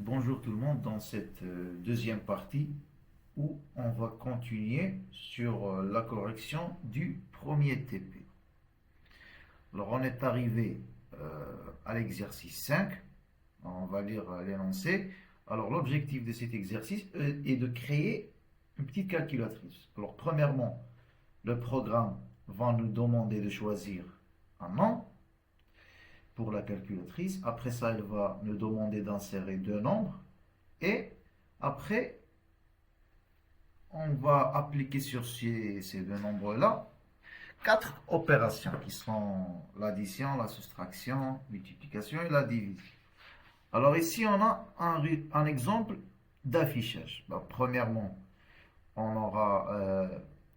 Bonjour tout le monde dans cette deuxième partie où on va continuer sur la correction du premier TP. Alors on est arrivé à l'exercice 5, on va lire l'énoncé. Alors l'objectif de cet exercice est de créer une petite calculatrice. Alors premièrement, le programme va nous demander de choisir un nom pour la calculatrice. Après ça, elle va nous demander d'insérer deux nombres. Et après, on va appliquer sur ces deux nombres-là quatre opérations qui sont l'addition, la soustraction, multiplication et la division. Alors ici, on a un exemple d'affichage. Premièrement, on aura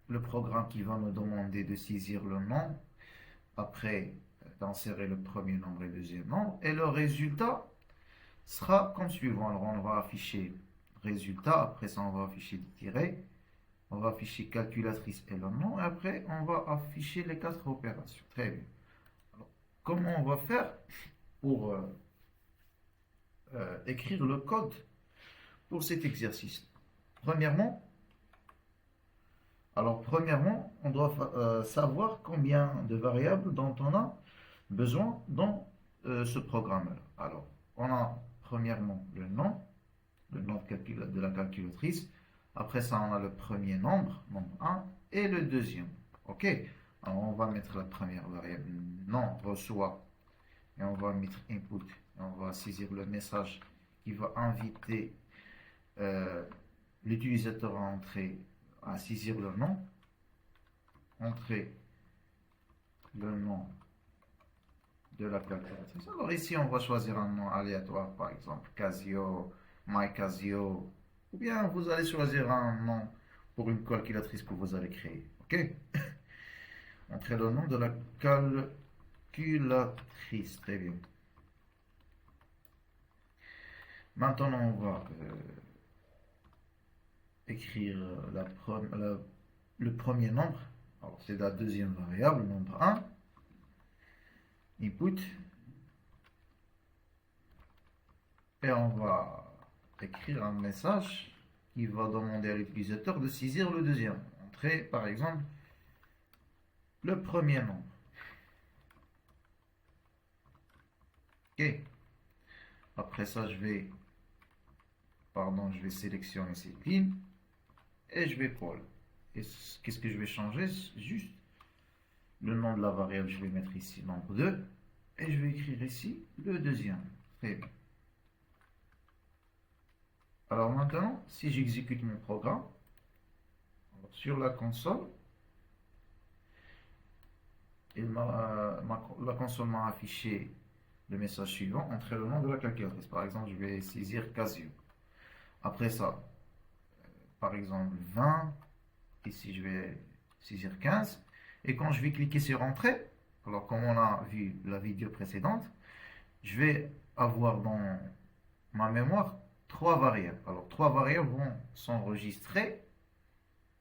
le programme qui va nous demander de saisir le nom. Après, d'insérer le premier nombre et le deuxième nombre. Et le résultat sera comme suivant. Alors, on va afficher résultat. Après ça, on va afficher des tirets. On va afficher calculatrice et le nom. Et après, on va afficher les quatre opérations. Très bien. Alors, comment on va faire pour écrire le code pour cet exercice? Premièrement, on doit savoir combien de variables dont on a besoin dans ce programme-là. Alors, on a premièrement le nom de la calculatrice. Après ça, on a le premier nombre 1, et le deuxième. OK? Alors, on va mettre la première variable, nom reçoit, et on va mettre input, et on va saisir le message qui va inviter l'utilisateur à saisir le nom. Entrer le nom de la calculatrice. Alors ici, on va choisir un nom aléatoire, par exemple Casio, MyCasio, ou bien vous allez choisir un nom pour une calculatrice que vous allez créer. OK? Entrez le nom de la calculatrice. Très bien. Maintenant, on va écrire le premier nombre. Alors, c'est la deuxième variable, nombre 1. Input. Et on va écrire un message qui va demander à l'utilisateur de saisir le deuxième. Entrer, par exemple, le premier nombre. OK. Après ça, je vais sélectionner cette ligne et je vais call. Et qu'est-ce que je vais changer? Juste le nom de la variable, je vais mettre ici nombre 2 et je vais écrire ici le deuxième. Très bien. Alors maintenant, si j'exécute mon programme, sur la console, la console m'a affiché le message suivant, entrer le nom de la calculatrice. Par exemple, je vais saisir Casio. Après ça, par exemple 20, ici je vais saisir 15. Et quand je vais cliquer sur Entrée, alors comme on a vu la vidéo précédente, je vais avoir dans ma mémoire trois variables. Alors trois variables vont s'enregistrer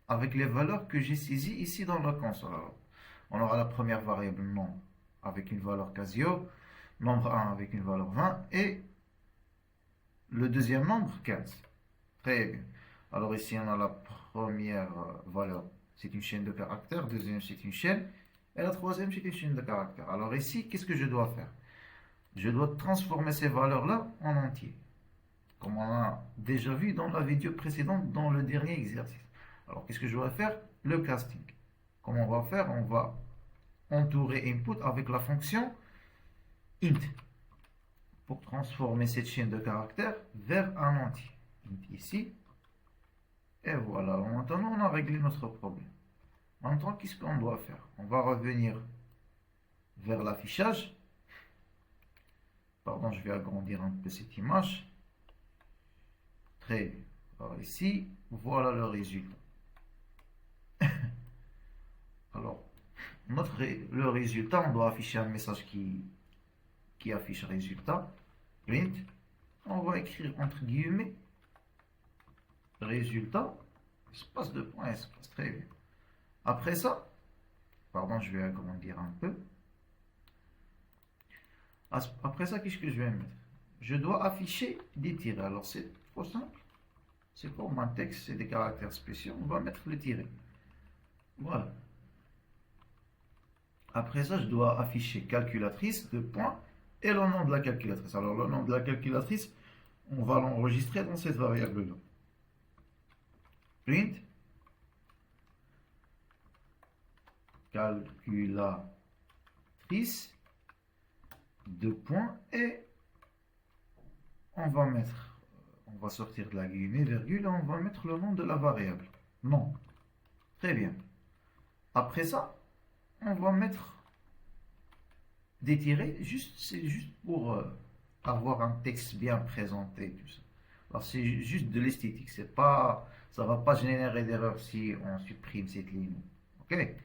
avec les valeurs que j'ai saisies ici dans la console. Alors, on aura la première variable nom avec une valeur Casio, nombre 1 avec une valeur 20 et le deuxième nombre 15. Très bien. Alors ici on a la première valeur, c'est une chaîne de caractères, deuxième c'est une chaîne, et la troisième c'est une chaîne de caractères. Alors ici, qu'est-ce que je dois faire? Je dois transformer ces valeurs-là en entier, comme on a déjà vu dans la vidéo précédente, dans le dernier exercice. Alors qu'est-ce que je dois faire? Le casting. Comment on va faire? On va entourer input avec la fonction int pour transformer cette chaîne de caractères vers un entier. Int ici. Et voilà, maintenant on a réglé notre problème. Maintenant, qu'est-ce qu'on doit faire? On va revenir vers l'affichage. Pardon, je vais agrandir un peu cette image. Très bien. Alors ici, voilà le résultat. Alors, le résultat, on doit afficher un message qui affiche résultat. Print. On va écrire entre guillemets résultat, espace de points, espace. Très bien. Après ça, pardon, je vais agrandir un peu. Après ça, qu'est-ce que je vais mettre? je dois afficher des tirets. Alors c'est trop simple. C'est comme un texte, c'est des caractères spéciaux. On va mettre le tiret. Voilà. Après ça, je dois afficher calculatrice, deux points, et le nom de la calculatrice. Alors le nom de la calculatrice, on va l'enregistrer dans cette variable-là. Print calculatrice, deux points, et on va sortir de la guillemets, virgule, et on va mettre le nom de la variable. Non. Très bien. Après ça, on va mettre des tirets, c'est juste pour avoir un texte bien présenté, tout ça. Alors c'est juste de l'esthétique, ça va pas générer d'erreur si on supprime cette ligne. Ok.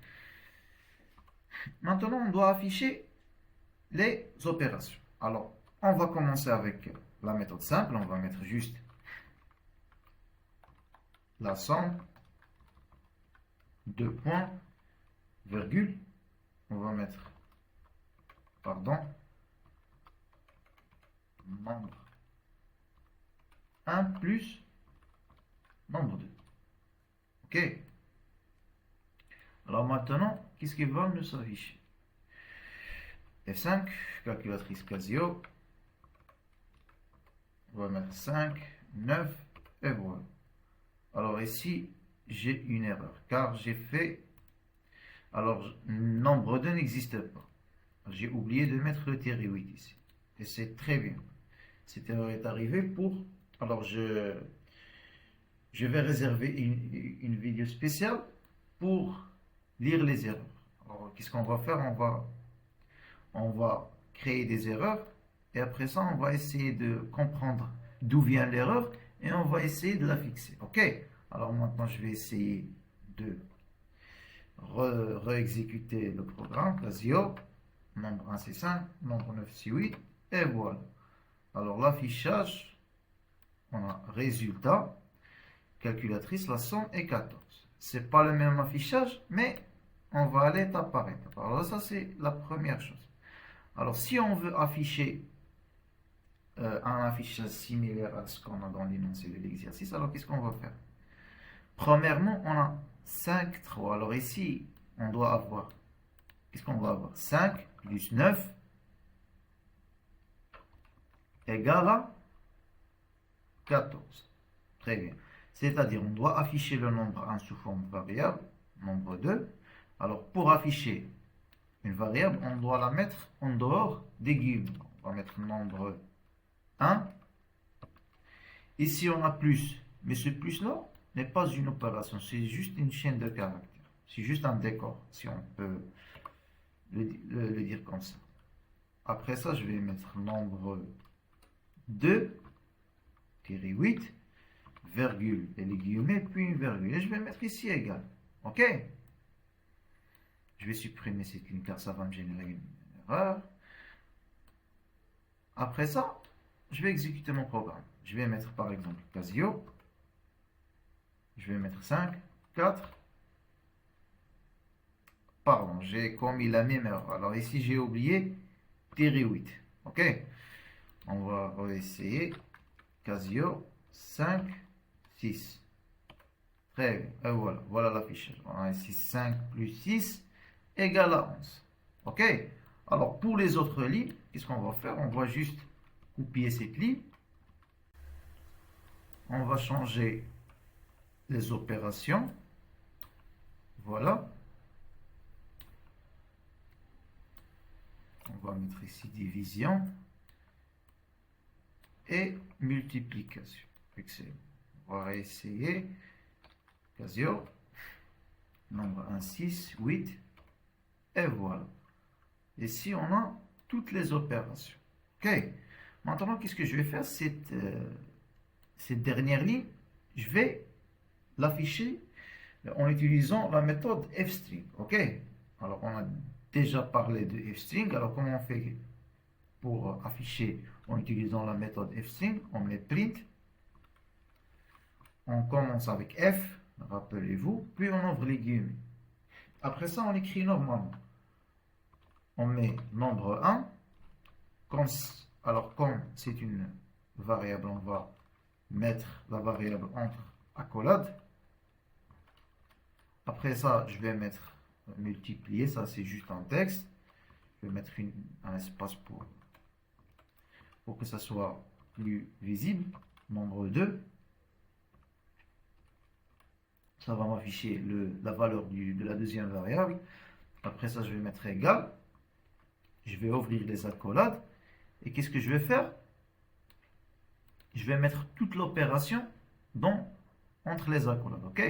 Maintenant, on doit afficher les opérations. Alors, on va commencer avec la méthode simple. On va mettre juste la somme, deux points, virgule. On va mettre, pardon, nombre 1 plus nombre 2. Ok. Alors maintenant, qu'est-ce qui va nous afficher? F5, calculatrice Casio. On va mettre 5, 9, et voilà. Alors ici, j'ai une erreur, car j'ai fait... Alors, nombre 2 n'existe pas. J'ai oublié de mettre le tiret 8 ici. Et c'est très bien. Cette erreur est arrivée pour... Alors, je vais réserver une vidéo spéciale pour lire les erreurs. Alors, qu'est-ce qu'on va faire? On va créer des erreurs. Et après ça, on va essayer de comprendre d'où vient l'erreur. Et on va essayer de la fixer. OK? Alors maintenant, je vais essayer de réexécuter le programme. Casio. Nombre 1, c'est 5. Nombre 9, c'est 8. Et voilà. Alors l'affichage, on a résultat, calculatrice, la somme est 14. C'est pas le même affichage, mais on va aller étape par étape. Alors ça, c'est la première chose. Alors si on veut afficher un affichage similaire à ce qu'on a dans l'énoncé de l'exercice, alors qu'est-ce qu'on va faire? Premièrement, on a 5, 3. Alors ici, on doit avoir, qu'est-ce qu'on va avoir? 5 plus 9 égale à 14. Très bien. C'est-à-dire, on doit afficher le nombre 1 sous forme de variable, nombre 2. Alors, pour afficher une variable, on doit la mettre en dehors des guillemets. On va mettre nombre 1. Ici, on a plus. Mais ce plus-là n'est pas une opération. C'est juste une chaîne de caractères. C'est juste un décor, si on peut le dire comme ça. Après ça, je vais mettre nombre 2, 8, virgule et les guillemets, puis une virgule. Et je vais mettre ici égal. OK? Je vais supprimer cette ligne car ça va me générer une erreur. Après ça, je vais exécuter mon programme. Je vais mettre par exemple Casio. Je vais mettre 5, 4. Pardon, j'ai commis la même erreur. Alors ici, j'ai oublié tirer 8. OK? On va essayer. Casio, 5, 6. Très bien. Et voilà, voilà l'affichage. On a ici 5 plus 6 égale à 11. OK? Alors, pour les autres lignes, qu'est-ce qu'on va faire? On va juste copier cette ligne. On va changer les opérations. Voilà. On va mettre ici division et multiplication. Excellent. On va essayer. Casio. Nombre 1, 6, 8. Et voilà. Ici, on a toutes les opérations. OK. Maintenant, qu'est-ce que je vais faire? Cette dernière ligne, je vais l'afficher en utilisant la méthode fstring. OK. Alors, on a déjà parlé de fstring. Alors, comment on fait pour afficher en utilisant la méthode fstring? On met print. On commence avec F, rappelez-vous, puis on ouvre les guillemets. Après ça, on écrit normalement. On met nombre 1, Alors, comme c'est une variable, on va mettre la variable entre accolades. Après ça, je vais mettre multiplier, ça c'est juste un texte. Je vais mettre un espace pour que ça soit plus visible. Nombre 2. Ça va m'afficher la valeur de la deuxième variable. Après ça, je vais mettre égal. Je vais ouvrir les accolades. Et qu'est-ce que je vais faire? Je vais mettre toute l'opération entre les accolades. OK?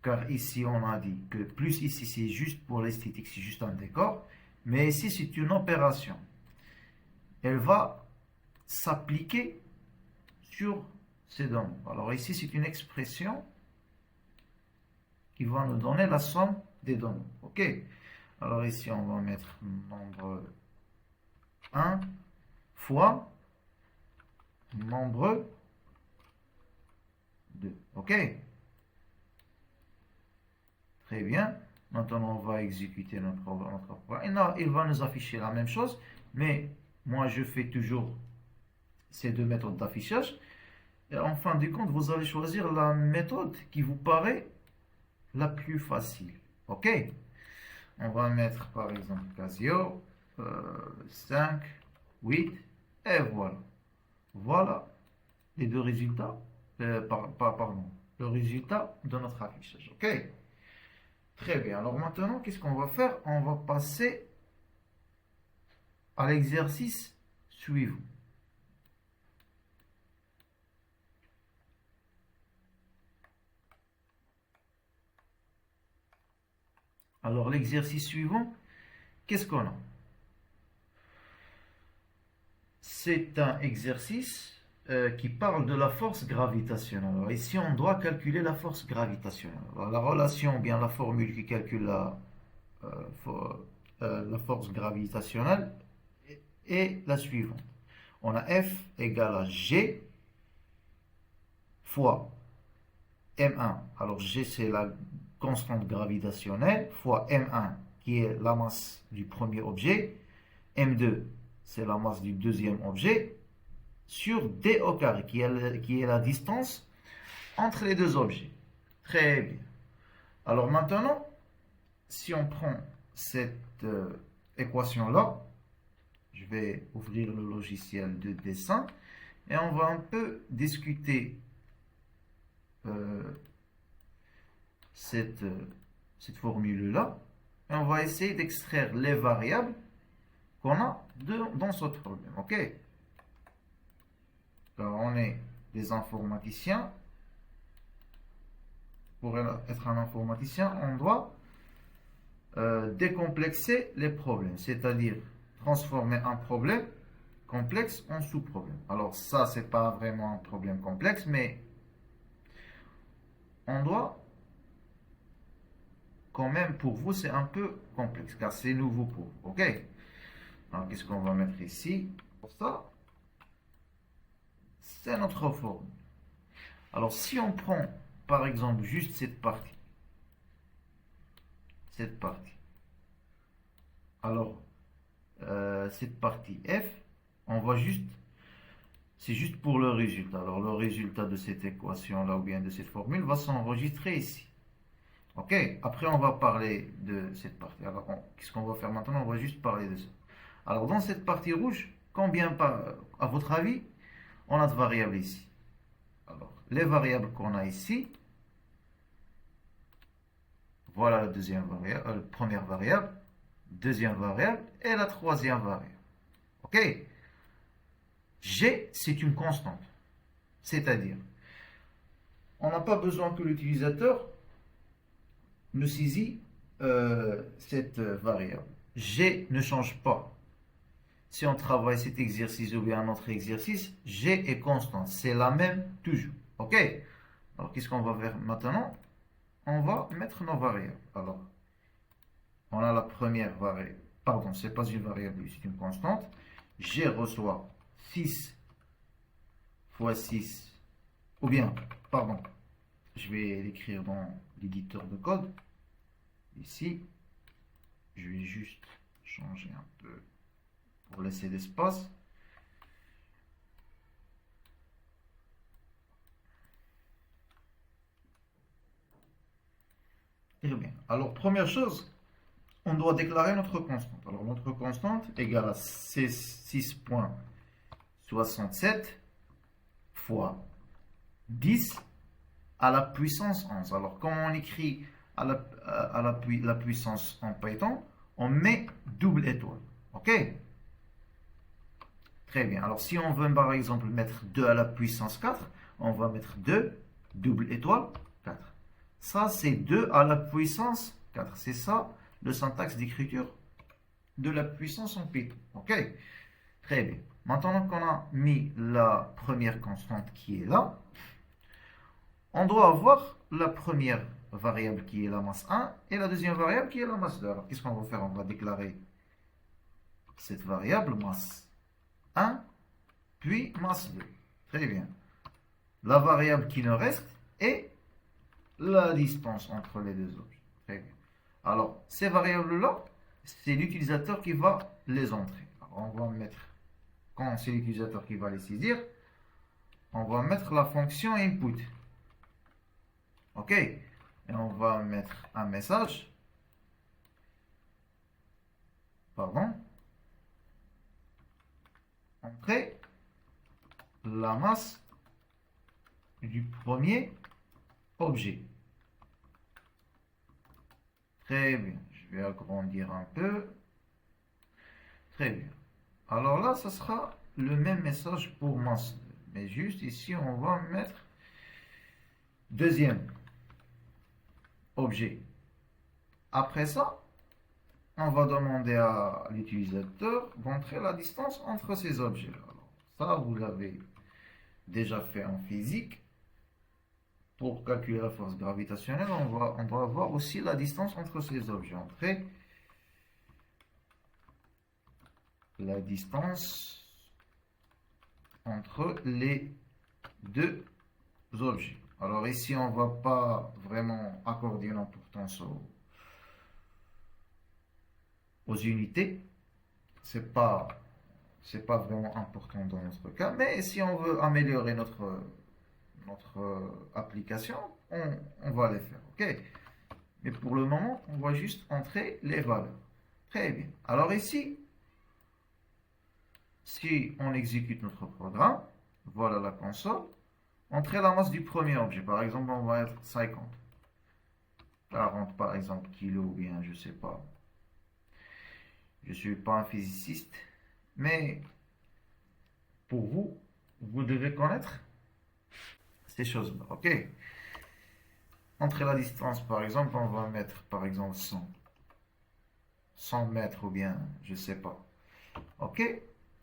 Car ici, on a dit que plus ici, c'est juste pour l'esthétique, c'est juste un décor. Mais ici, c'est une opération. Elle va s'appliquer sur ces données. Alors ici, c'est une expression qui va nous donner la somme des données. OK? Alors ici, on va mettre nombre 1 fois nombre 2. OK? Très bien. Maintenant, on va exécuter notre programme. Il va nous afficher la même chose, mais moi, je fais toujours ces deux méthodes d'affichage. Et en fin de compte, vous allez choisir la méthode qui vous paraît la plus facile. OK? On va mettre par exemple Casio 5, 8, et voilà. Voilà les deux résultats, pardon, le résultat de notre affichage. OK? Très bien. Alors maintenant, qu'est-ce qu'on va faire? On va passer à l'exercice suivant. Alors l'exercice suivant, qu'est-ce qu'on a? C'est un exercice qui parle de la force gravitationnelle. Alors ici, on doit calculer la force gravitationnelle. Alors, la relation, ou bien la formule qui calcule la force gravitationnelle est la suivante. On a F égale à G fois M1. Alors G, c'est la constante gravitationnelle, fois M1, qui est la masse du premier objet. M2, c'est la masse du deuxième objet, sur D au carré, qui est la distance entre les deux objets. Très bien. Alors maintenant, si on prend cette équation-là, je vais ouvrir le logiciel de dessin et on va un peu discuter cette formule-là. Et on va essayer d'extraire les variables qu'on a dans ce problème. OK? Car on est des informaticiens. Pour être un informaticien, on doit décomplexer les problèmes, c'est-à-dire transformer un problème complexe en sous-problème. Alors ça, c'est pas vraiment un problème complexe, mais on doit quand même, pour vous, c'est un peu complexe, car c'est nouveau pour vous. OK? Alors, qu'est-ce qu'on va mettre ici? Pour ça, c'est notre formule. Alors, si on prend, par exemple, juste cette partie, alors, cette partie F, on va juste, c'est juste pour le résultat. Alors, le résultat de cette équation-là, ou bien de cette formule, va s'enregistrer ici. OK? Après, on va parler de cette partie. Alors, qu'est-ce qu'on va faire maintenant? On va juste parler de ça. Alors, dans cette partie rouge, combien, à votre avis, on a de variables ici? Alors, les variables qu'on a ici, voilà la première variable, deuxième variable et la troisième variable. OK? G, c'est une constante. C'est-à-dire, on n'a pas besoin que l'utilisateur nous saisit cette variable. G ne change pas. Si on travaille cet exercice ou bien un autre exercice, G est constante. C'est la même toujours. OK? Alors, qu'est-ce qu'on va faire maintenant? On va mettre nos variables. Alors, on a la première variable. Pardon, ce n'est pas une variable, c'est une constante. G reçoit 6 fois 6. Ou bien, pardon, je vais l'écrire dans l'éditeur de code. Ici, je vais juste changer un peu pour laisser l'espace. Très bien. Alors, première chose, on doit déclarer notre constante. Alors, notre constante égale à 6,67 fois 10 à la puissance 11. Alors, quand on écrit la puissance en Python, on met double étoile. OK? Très bien. Alors, si on veut par exemple mettre 2 à la puissance 4, on va mettre 2, double étoile, 4. Ça, c'est 2 à la puissance 4. C'est ça le syntaxe d'écriture de la puissance en Python. OK? Très bien. Maintenant qu'on a mis la première constante qui est là, on doit avoir la première variable qui est la masse 1 et la deuxième variable qui est la masse 2. Alors, qu'est-ce qu'on va faire? On va déclarer cette variable masse 1, puis masse 2. Très bien. La variable qui nous reste est la distance entre les deux objets. Très bien. Alors, ces variables-là, c'est l'utilisateur qui va les entrer. Alors, on va mettre, quand c'est l'utilisateur qui va les saisir, on va mettre la fonction input. OK? Et on va mettre un message. Pardon. Entrer la masse du premier objet. Très bien. Je vais agrandir un peu. Très bien. Alors là, ce sera le même message pour masse 2. Mais juste ici, on va mettre deuxième objet. Après ça, on va demander à l'utilisateur d'entrer la distance entre ces objets-là. Alors, ça, vous l'avez déjà fait en physique. Pour calculer la force gravitationnelle, on doit avoir aussi la distance entre ces objets. Entrer la distance entre les deux objets. Alors ici, on ne va pas vraiment accorder une importance aux unités. C'est pas vraiment important dans notre cas. Mais si on veut améliorer notre application, on va les faire. OK? Mais pour le moment, on va juste entrer les valeurs. Très bien. Alors ici, si on exécute notre programme, voilà la console, entrer la masse du premier objet. Par exemple, on va être 50. 40 par exemple, kilos ou bien, je sais pas. Je ne suis pas un physiciste, mais pour vous, vous devez connaître ces choses-là. OK? Entrer la distance, par exemple, on va mettre, par exemple, 100 mètres ou bien, je sais pas. OK?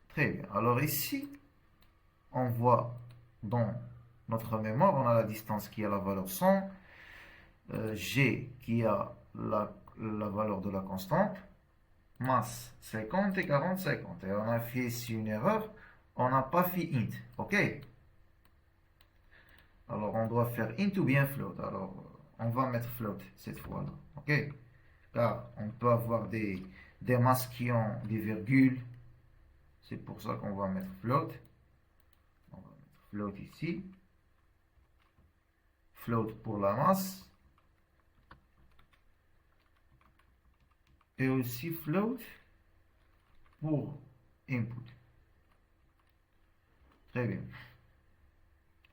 Très bien. Alors ici, on voit dans notre mémoire, on a la distance qui a la valeur 100, G qui a la valeur de la constante, masse 50 et 40, 50. Et on a fait ici une erreur, on n'a pas fait int. OK? Alors on doit faire int ou bien float. Alors on va mettre float cette fois-là. OK? Car on peut avoir des masses qui ont des virgules. C'est pour ça qu'on va mettre float. On va mettre float ici. Float pour la masse. Et aussi float pour input. Très bien.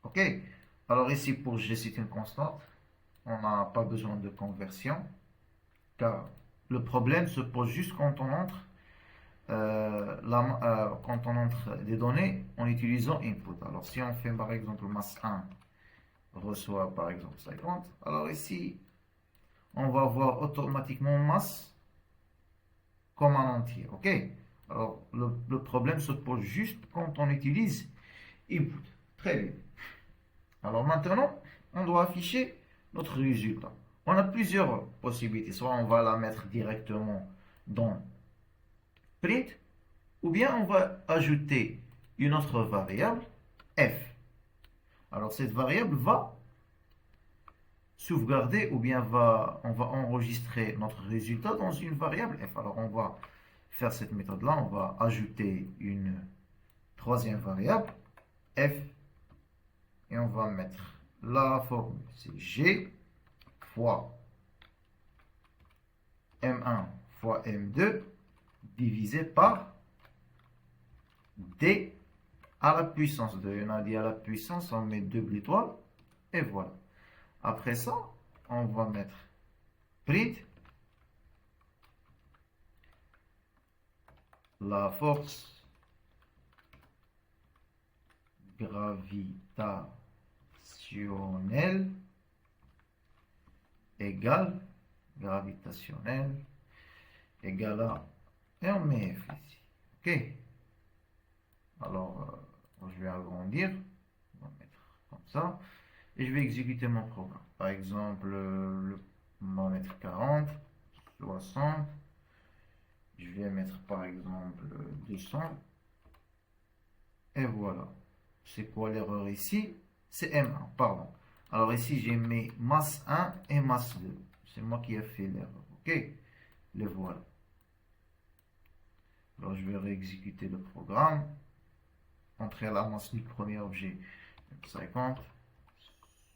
OK. Alors ici, pour G, c'est une constante. On n'a pas besoin de conversion. Car le problème se pose juste quand on entre quand on entre des données en utilisant input. Alors si on fait par exemple masse 1 reçoit par exemple 50, alors ici on va avoir automatiquement masse comme un entier. OK? Alors le problème se pose juste quand on utilise input. Très bien. Alors maintenant on doit afficher notre résultat. On a plusieurs possibilités. Soit on va la mettre directement dans print, ou bien on va ajouter une autre variable, f. Alors cette variable va sauvegarder ou bien on va enregistrer notre résultat dans une variable f. Alors on va faire cette méthode-là, on va ajouter une troisième variable, f, et on va mettre la formule, c'est g fois M1 fois M2 divisé par D à la puissance 2. On a dit à la puissance, on met double étoile et voilà. Après ça, on va mettre print la force gravitationnelle égale à, et on met F ici. Ok. Alors, je vais agrandir, on va mettre comme ça, et je vais exécuter mon programme. Par exemple, on va mettre 40, 60, je vais mettre par exemple 200, et voilà. C'est quoi l'erreur ici? C'est M1, pardon. Alors ici, j'ai mis masse 1 et masse 2. C'est moi qui ai fait l'erreur, ok? Le voilà. Alors, je vais réexécuter le programme. Entrer la masse du premier objet, 50,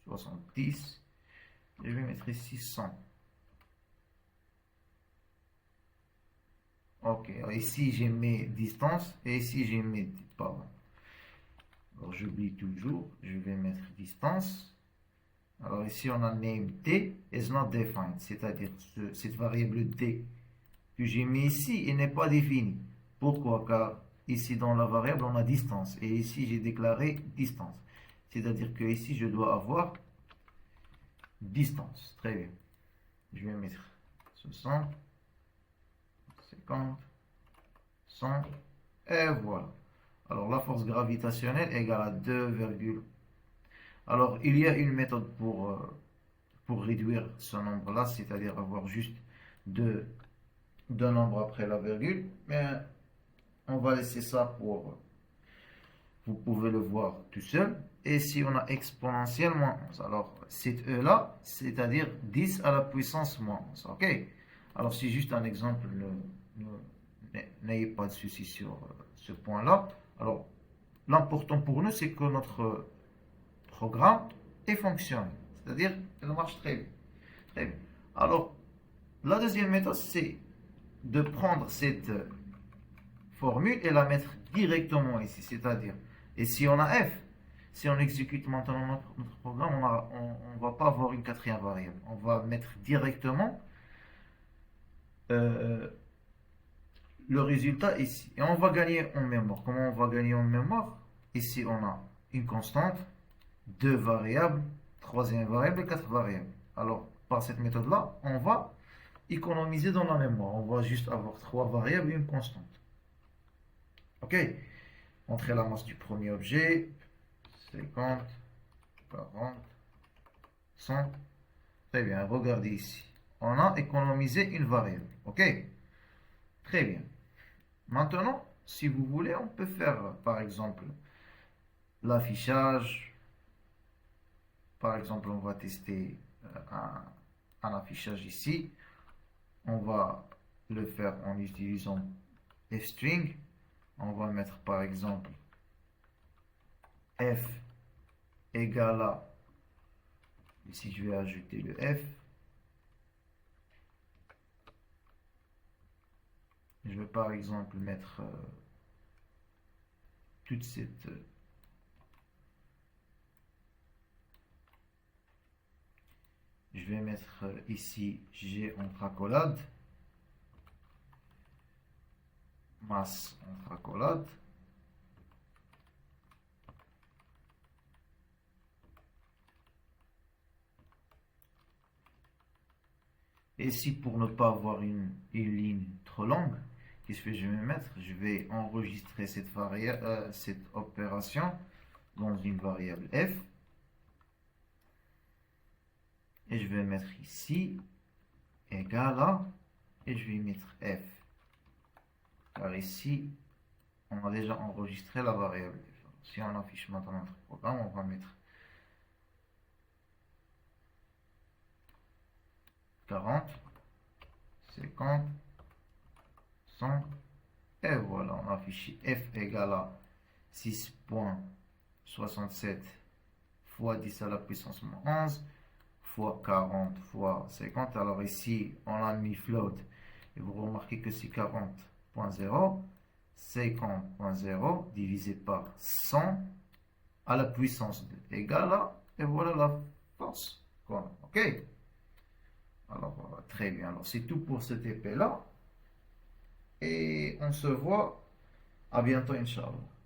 70. Je vais mettre ici 100. Ok, alors ici j'ai mis distance et ici j'ai mis, pardon. Alors j'oublie toujours, je vais mettre distance. Alors ici on a name t is not defined, c'est-à-dire cette variable t que j'ai mis ici, il n'est pas défini. Pourquoi? Car ici dans la variable on a distance et ici j'ai déclaré distance. C'est-à-dire que ici je dois avoir distance. Très bien. Je vais mettre 60, 50, 100 et voilà. Alors la force gravitationnelle égale à 2, alors il y a une méthode pour réduire ce nombre-là, c'est-à-dire avoir juste deux nombres après la virgule, mais on va laisser ça pour, vous pouvez le voir tout seul. Et si on a exponentielle moins 11, alors cet E-là, c'est-à-dire 10 à la puissance moins 11, ok? Alors c'est juste un exemple, n'ayez pas de souci sur ce point-là. Alors l'important pour nous, c'est que notre programme est fonctionnel, c'est-à-dire qu'elle marche très bien. Très bien. Alors la deuxième méthode, c'est de prendre cette formule et la mettre directement ici, c'est-à-dire, et si on a f, si on exécute maintenant notre programme, on ne va pas avoir une quatrième variable, on va mettre directement le résultat ici, et on va gagner en mémoire. Comment on va gagner en mémoire? Ici on a une constante, deux variables, troisième variable et quatre variables. Alors par cette méthode là, on va économiser dans la mémoire, on va juste avoir trois variables et une constante. Ok, entrer la masse du premier objet, 50, 40, 100. Très bien, regardez ici. On a économisé une variable. Ok, très bien. Maintenant, si vous voulez, on peut faire par exemple l'affichage. Par exemple, on va tester un affichage ici. On va le faire en utilisant fstring. On va mettre par exemple f égale à, ici je vais ajouter le f, je vais par exemple mettre toute cette je vais mettre ici G entre accolades, masse entre accolades, et ici pour ne pas avoir une ligne trop longue, qu'est-ce que je vais mettre? Je vais enregistrer cette variable, cette opération dans une variable f, et je vais mettre ici égal à, et je vais mettre f, car ici on a déjà enregistré la variable f. Si on affiche maintenant notre programme, on va mettre 40, 50, 100, et voilà, on affiche f égale à 6,67 fois 10 à la puissance moins 11 fois 40 fois 50. Alors ici, on a mis float. Et vous remarquez que c'est 40.0, 50.0 divisé par 100 à la puissance 2 égale à, et voilà la force. Ok? Alors, très bien. Alors, c'est tout pour cette épée-là. Et on se voit à bientôt, Inch'Allah.